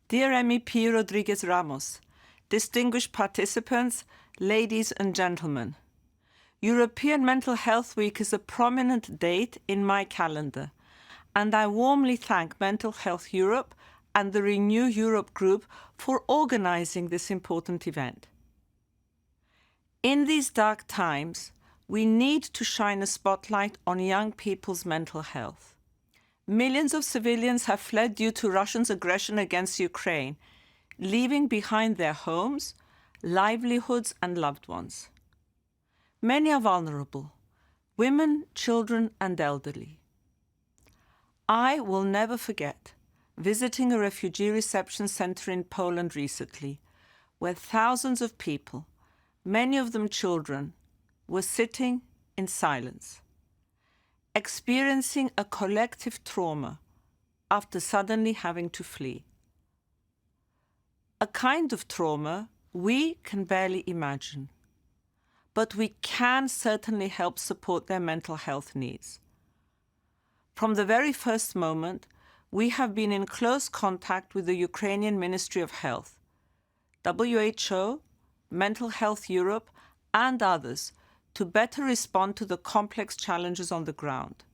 Dear MEP Rodriguez Ramos, distinguished participants, ladies and gentlemen, European Mental Health Week is a prominent date in my calendar, and I warmly thank Mental Health Europe and the Renew Europe group for organizing this important event. In these dark times, we need to shine a spotlight on young people's mental health. Millions of civilians have fled due to Russia's aggression against Ukraine, leaving behind their homes, livelihoods, and loved ones. Many are vulnerable: women, children, and elderly. I will never forget visiting a refugee reception center in Poland recently, where thousands of people, many of them children, were sitting in silence, experiencing a collective trauma after suddenly having to flee. A kind of trauma we can barely imagine, but we can certainly help support their mental health needs. From the very first moment, we have been in close contact with the Ukrainian Ministry of Health, WHO, Mental Health Europe, and others to better respond to the complex challenges on the ground.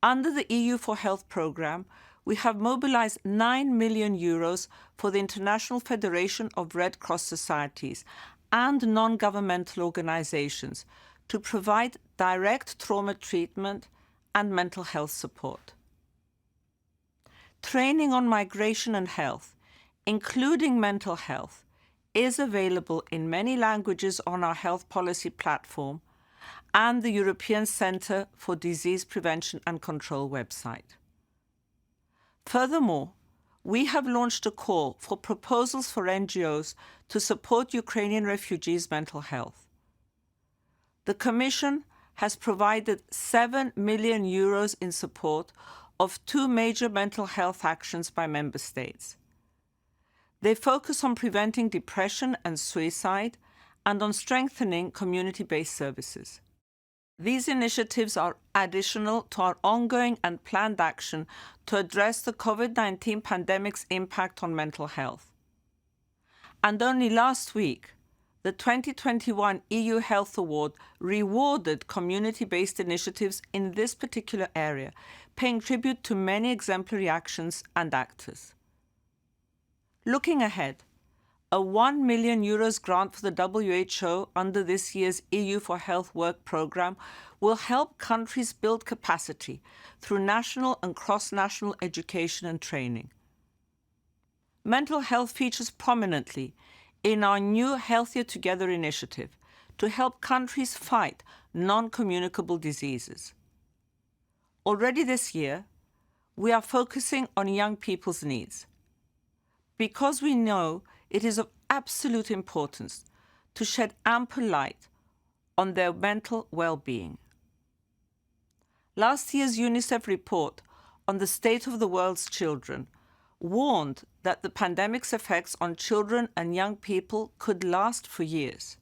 Under the EU4Health programme, we have mobilised €9 million for the International Federation of Red Cross Societies and non-governmental organisations to provide direct trauma treatment and mental health support. Training on migration and health, including mental health, is available in many languages on our health policy platform and the European Centre for Disease Prevention and Control website. Furthermore, we have launched a call for proposals for NGOs to support Ukrainian refugees' mental health. The Commission has provided €7 million in support of 2 major mental health actions by Member States. They focus on preventing depression and suicide and on strengthening community-based services. These initiatives are additional to our ongoing and planned action to address the COVID-19 pandemic's impact on mental health. And only last week, the 2021 EU Health Award rewarded community-based initiatives in this particular area, paying tribute to many exemplary actions and actors. Looking ahead, a €1 million grant for the WHO under this year's EU4Health Work Programme will help countries build capacity through national and cross-national education and training. Mental health features prominently in our new Healthier Together initiative to help countries fight non-communicable diseases. Already this year, we are focusing on young people's needs, because we know it is of absolute importance to shed ample light on their mental well-being. Last year's UNICEF report on the state of the world's children warned that the pandemic's effects on children and young people could last for years.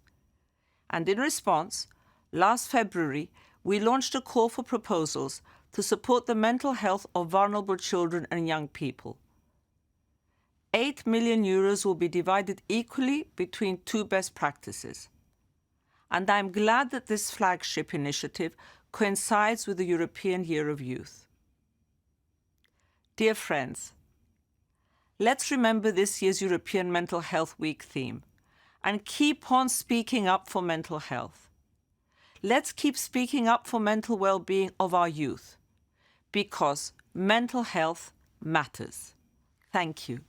And in response, last February, we launched a call for proposals to support the mental health of vulnerable children and young people. €8 million will be divided equally between 2 best practices. And I'm glad that this flagship initiative coincides with the European Year of Youth. Dear friends, let's remember this year's European Mental Health Week theme and keep on speaking up for mental health. Let's keep speaking up for mental well-being of our youth, because mental health matters. Thank you.